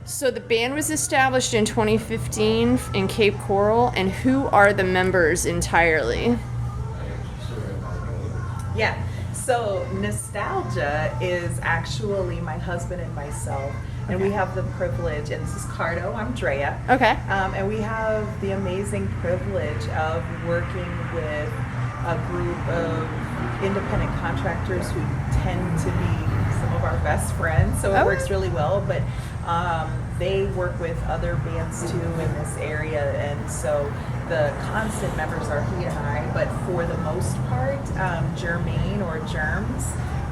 So the band was established in 2015 in Cape Coral, and who are the members entirely? Yeah. So Nostaljah is actually my husband and myself. And we have the privilege, and this is Cardo, I'm Drea. Okay. And we have the amazing privilege of working with a group of independent contractors who tend to be some of our best friends. So it works really well. But they work with other bands too in this area. And so the constant members are he and I. But for the most part, Jermaine or Germs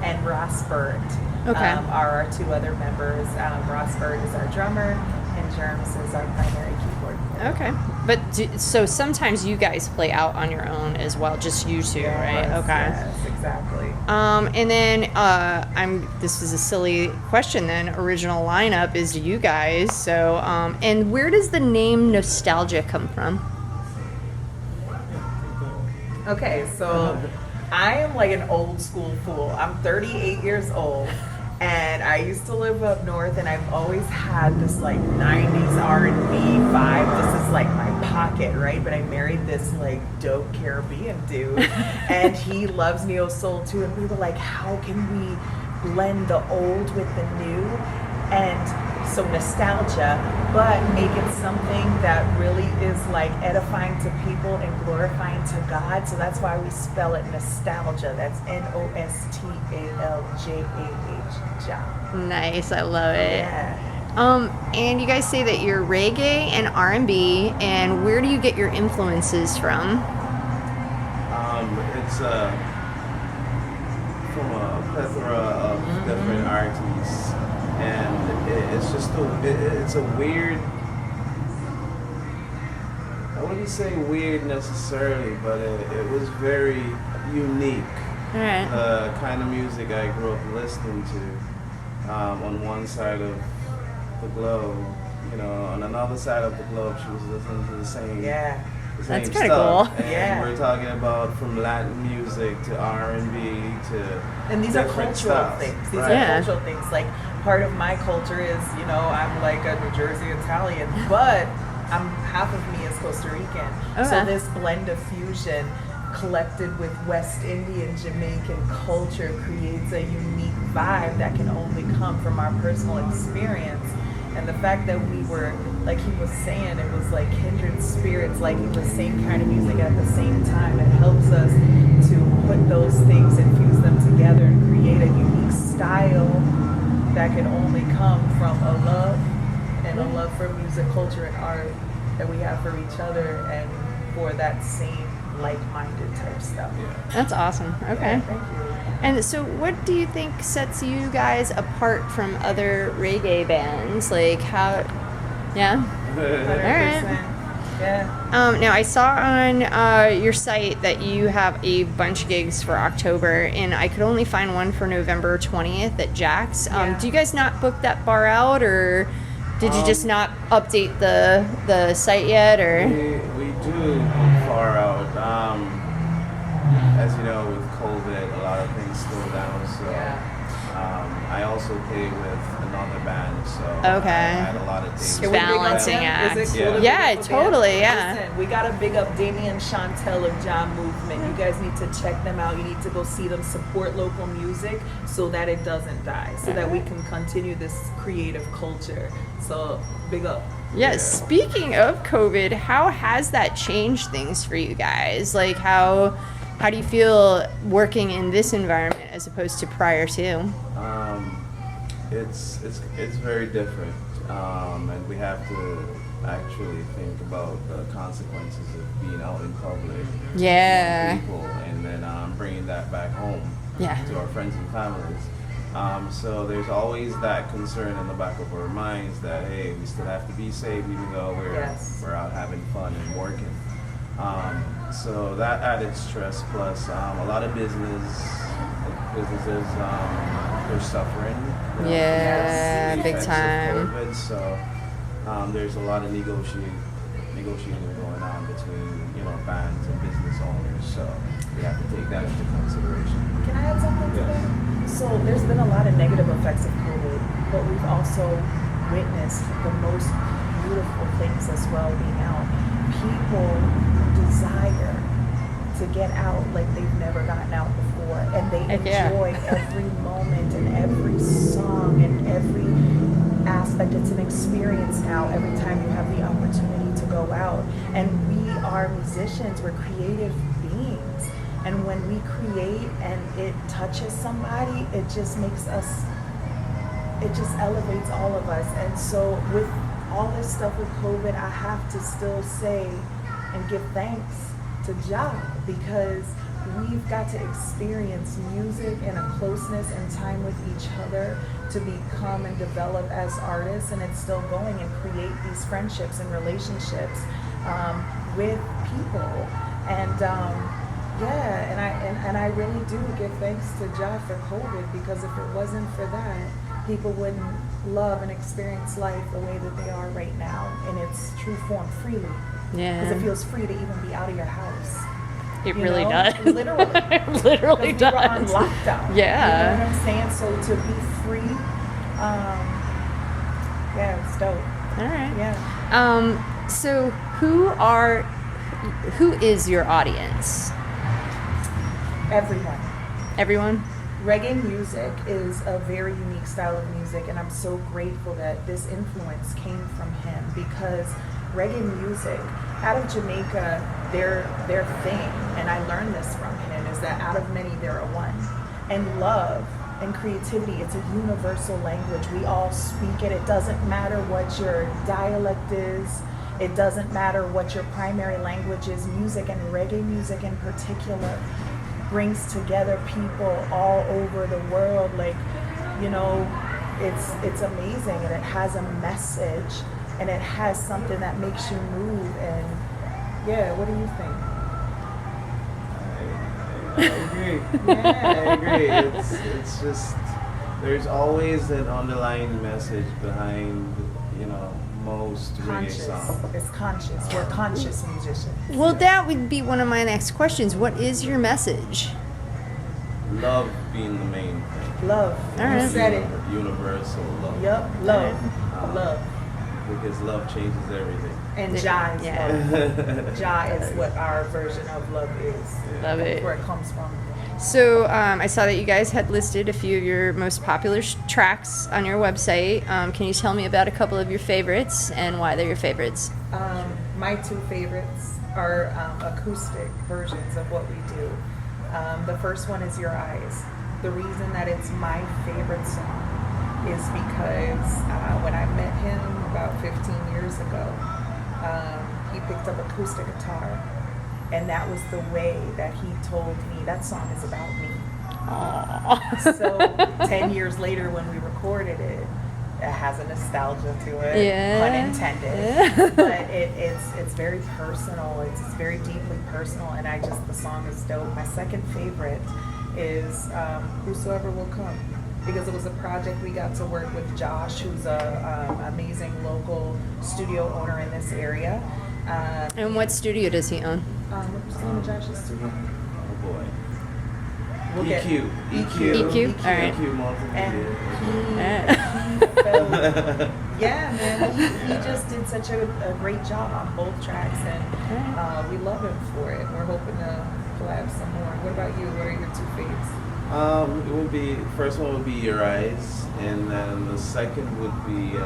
and Ross Bird. Are our two other members. Ross Bird is our drummer, and Germs is our primary keyboard player. Okay. But so sometimes you guys play out on your own as well, just you two, right? Okay. Yes, exactly. And then this is a silly question then. Original lineup is you guys. So and where does the name Nostaljah come from? Okay, so I am like an old school fool. I'm 38 years old. And I used to live up north, and I've always had this like 90s R&B vibe. This is like my pocket, right? But I married this like dope Caribbean dude, and he loves neo soul too. And we were like, how can we blend the old with the new? And so nostalgia, but make it something that really is like edifying to people and glorifying to God. So that's why we spell it nostalgia. That's Nostaljah. Nice, I love it. Yeah. And you guys say that you're reggae and R&B, and where do you get your influences from? It's from a plethora of different artists, and it's just it's a weird. I wouldn't say weird necessarily, but it was very unique. All right. The kind of music I grew up listening to on one side of the globe, on another side of the globe, she was listening to the same. Yeah. That's kind of cool. cool. And we're talking about from Latin music to R&B to and these are different cultural styles. things. These Right. are cultural things. Like part of my culture is, I'm like a New Jersey Italian, but half of me is Costa Rican. Okay. So this blend of fusion collected with West Indian, Jamaican culture creates a unique vibe that can only come from our personal experience. And the fact that we were, like he was saying, it was like kindred spirits, like the same kind of music at the same time. It helps us to put those things, infuse them together, and create a unique style that can only come from a love and a love for music, culture, and art that we have for each other and for that same like-minded type stuff. Yeah. That's awesome. Okay. Yeah, thank you. And so what do you think sets you guys apart from other reggae bands? Like how, yeah? 100%. Yeah. Now I saw on your site that you have a bunch of gigs for October, and I could only find one for November 20th at Jack's. Do you guys not book that far out, or did you just not update the site yet, or? We do far out. As you know, with COVID, a lot of things slowed down. So I also play with another band. So Okay. I had a lot of things. Can we balancing act. Is it cool to Yeah, big up the band? totally, yeah. Listen, we got to big up Damien Chantel of John Movement. You guys need to check them out. You need to go see them, support local music so that it doesn't die, so that we can continue this creative culture. So big up. Yes. Speaking of COVID, how has that changed things for you guys? Like how do you feel working in this environment as opposed to prior to? It's very different, and we have to actually think about the consequences of being out in public. Yeah. With people, and then bringing that back home to our friends and families. So there's always that concern in the back of our minds that, hey, we still have to be safe even though we're out having fun and working. So that added stress, plus a lot of businesses, they're suffering. Yeah, big effects of time. COVID. So there's a lot of negotiating going on between bands and business owners. So we have to take that into consideration. Can I add something to that? So there's been a lot of negative effects of COVID, but we've also witnessed the most beautiful things as well being out. People desire to get out like they've never gotten out before, and they enjoy every moment and every song and every aspect. It's an experience now every time you have the opportunity to go out. And we are musicians, we're creative beings, and when we create and it touches somebody, it just makes us, it just elevates all of us. And so with all this stuff with COVID, I have to still say and give thanks to Jah, because we've got to experience music and a closeness and time with each other to become and develop as artists, and it's still going, and create these friendships and relationships with people. And and I really do give thanks to Jah for COVID, because if it wasn't for that, people wouldn't love and experience life the way that they are right now in its true form, freely. Yeah. Because it feels free to even be out of your house. It really does. Literally. It literally does. We were on lockdown. Yeah. You know what I'm saying? So to be free, it's dope. All right. Yeah. So who is your audience? Everyone. Everyone? Reggae music is a very unique style of music, and I'm so grateful that this influence came from him, because reggae music out of Jamaica, their thing, and I learned this from him, is that out of many there are one. And love and creativity, it's a universal language. We all speak it. It doesn't matter what your dialect is. It doesn't matter what your primary language is. Music, and reggae music in particular, brings together people all over the world. Like, you know, it's amazing, and it has a message, and it has something that makes you move. And yeah, what do you think? I agree. Yeah, I agree. It's just, there's always an underlying message behind, most reggae songs. It's conscious. We're conscious musicians. Well, that would be one of my next questions. What is your message? Love being the main thing. Love. All right. You said it. Universal love. Yep. Love. Love. Because love changes everything. And Jah is love. Jah is what our version of love is. Love it. That's where it comes from. So I saw that you guys had listed a few of your most popular tracks on your website. Can you tell me about a couple of your favorites and why they're your favorites? My two favorites are acoustic versions of what we do. The first one is Your Eyes. The reason that it's my favorite song is because when I met him about 15 years ago, he picked up acoustic guitar. And that was the way that he told me, that song is about me. Aww. So 10 years later when we recorded it, it has a nostalgia to it, pun intended. But it's very personal. It's very deeply personal, and the song is dope. My second favorite is Whosoever Will Come, because it was a project we got to work with Josh, who's a amazing local studio owner in this area. And what studio does he own? What's the name of Josh's studio? Oh boy. We'll EQ. EQ? All right. EQ multimedia. And he felt, yeah, man, he just did such a great job on both tracks, and we love him for it. We're hoping to collab some more. What about you? What are your two faves? It would be, first one would be Your Eyes, and then the second would be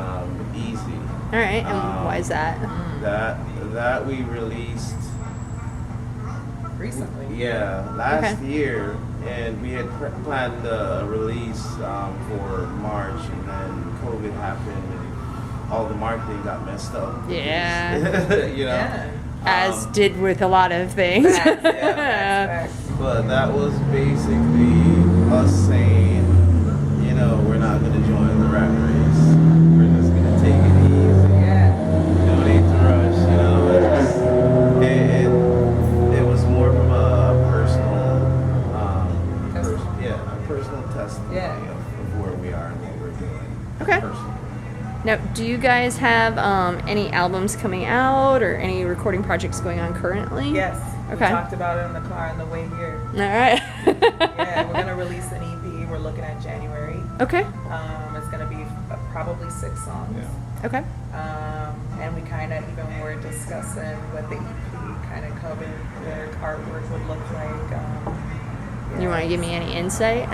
Easy. All right, and why is that? That we released recently. Yeah, last year, and we had planned a release for March, and then COVID happened, and all the marketing got messed up. Yeah. Yeah. As did with a lot of things. Facts. But that was basically us saying, we're not going to join the rat race. We're just going to take it easy. Yeah. No need to rush. It was more from a personal, a personal testimony of where we are and what we're doing. Okay. Personally. Now, do you guys have any albums coming out or any recording projects going on currently? Yes. Okay. We talked about it in the car on the way here. All right. Yeah, we're going to release an EP. We're looking at January. Okay. It's going to be probably 6 songs. Yeah. Okay. And we kind of even were discussing what the EP kind of cover, the artwork would look like. You want to give me any insight?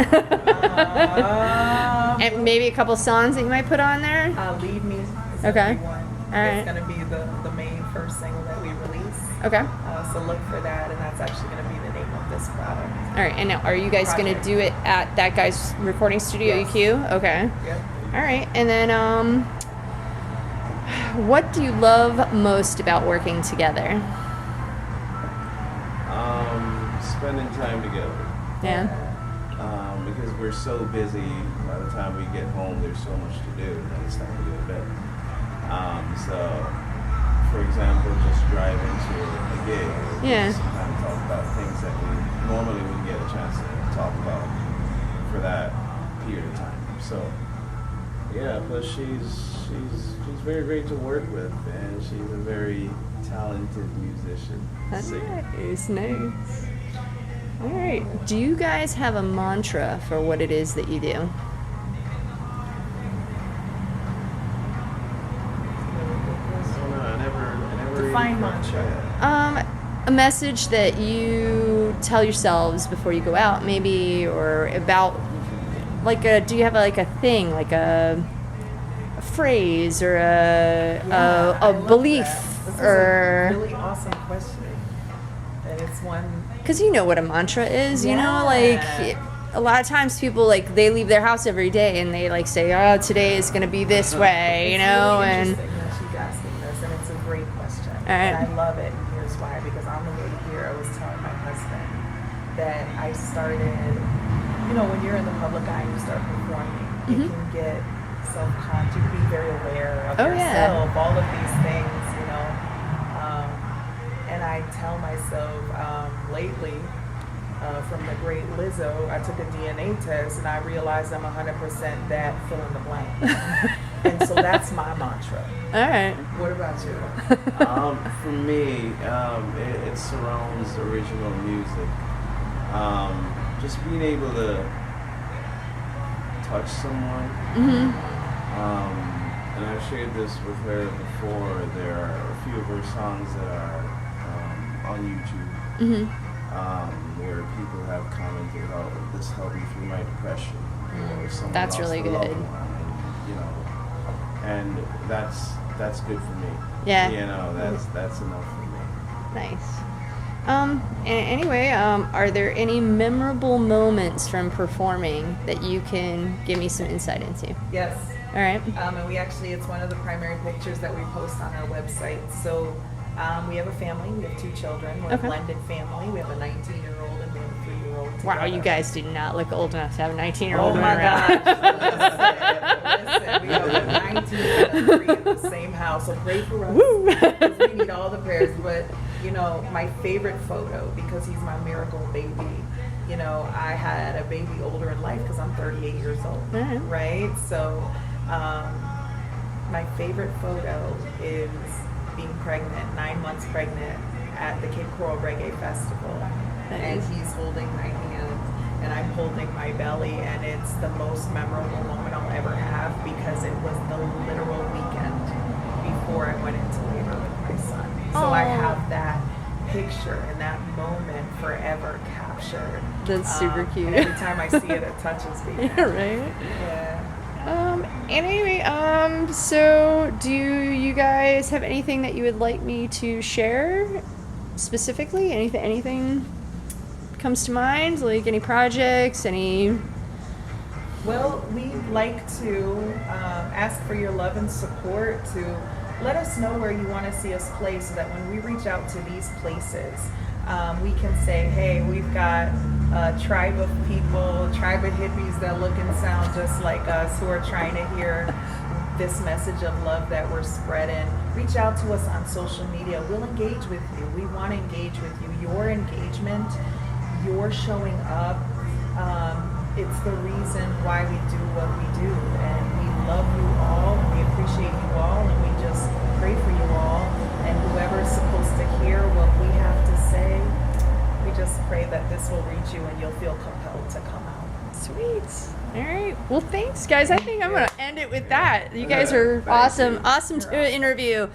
And maybe a couple songs that you might put on there? Lead Me is okay. Be one. All right. It's going to be the main first single that we release. Okay. So look for that, and that's actually going to be the name of this product. All right. And now, are you guys going to do it at that guy's recording studio, Yes. EQ? Okay. Yep. All right. And then, what do you love most about working together? Spending time together. Yeah. Because we're so busy. By the time we get home, there's so much to do, and it's time to go to bed. So, for example, just driving to a gig. Yeah. Sometimes talk about things that we normally wouldn't get a chance to talk about for that period of time. So, yeah. Plus, she's very great to work with, and she's a very talented musician. That's singer. nice. All right. Do you guys have a mantra for what it is that you do? I never Define mantra. A message that you tell yourselves before you go out, maybe, or about, like, do you have like a thing, like a phrase or a belief, This or is a really awesome question, and it's one. because you know what a mantra is, you know, like a lot of times people, like, they leave their house every day and they like say, oh, today is going to be this way, you know, really and interesting that she's asking this, and it's a great question. right. And I love it, and here's why. Because on the way here, I was telling my husband that I started, you know, when you're in the public eye and you start performing, you can get self-conscious, you can be very aware of yourself, all of these things, you know. And I tell myself lately, from the great Lizzo, I took a DNA test and I realized I'm 100% that fill in the blank. And so that's my mantra. all right. What about you? For me, it surrounds original music. Just being able to touch someone. And I've shared this with her before. There are a few of her songs that are on YouTube. Where people have commented, "Oh, this helped me through my depression." Or someone That's lost really a loved good. one, and, you know, and that's good for me. Yeah. You know, that's enough for me. Nice. Anyway, are there any memorable moments from performing that you can give me some insight into? Yes. All right. And we actually, it's one of the primary pictures that we post on our website. So we have a family. We have 2 children. We're a blended family. We have a 19-year-old and we have a 3-year-old together. Wow, you guys do not look old enough to have a 19-year-old Oh my around. gosh. Listen, we have a 19 and a 3 in the same house. So pray for us. Woo! Because we need all the prayers. But, you know, my favorite photo, because he's my miracle baby, you know, I had a baby older in life because I'm 38 years old, right? So my favorite photo is being pregnant, 9 months pregnant, at the Cape Coral Reggae Festival. And he's holding my hand and I'm holding my belly, and it's the most memorable moment I'll ever have because it was the literal weekend before I went into labor with my son. So I have that picture and that moment forever captured. That's super cute. And every time I see it, it touches me. Right? Yeah. Anyway, so do you guys have anything that you would like me to share specifically? Anything comes to mind? Like any projects, any? Well, we'd like to ask for your love and support to let us know where you want to see us play so that when we reach out to these places, we can say, hey, we've got a tribe of people, a tribe of hippies that look and sound just like us who are trying to hear this message of love that we're spreading. Reach out to us on social media. We'll engage with you. We want to engage with you. Your engagement, your showing up, it's the reason why we do what we do. And we love you all, and we appreciate you all, and we just pray for you all. And whoever's supposed to hear what we have to say, we just pray that this will reach you and you'll feel compelled to come out. Sweet. All right. Well, thanks, guys. I think I'm going to end it with that. You guys are awesome. Awesome interview.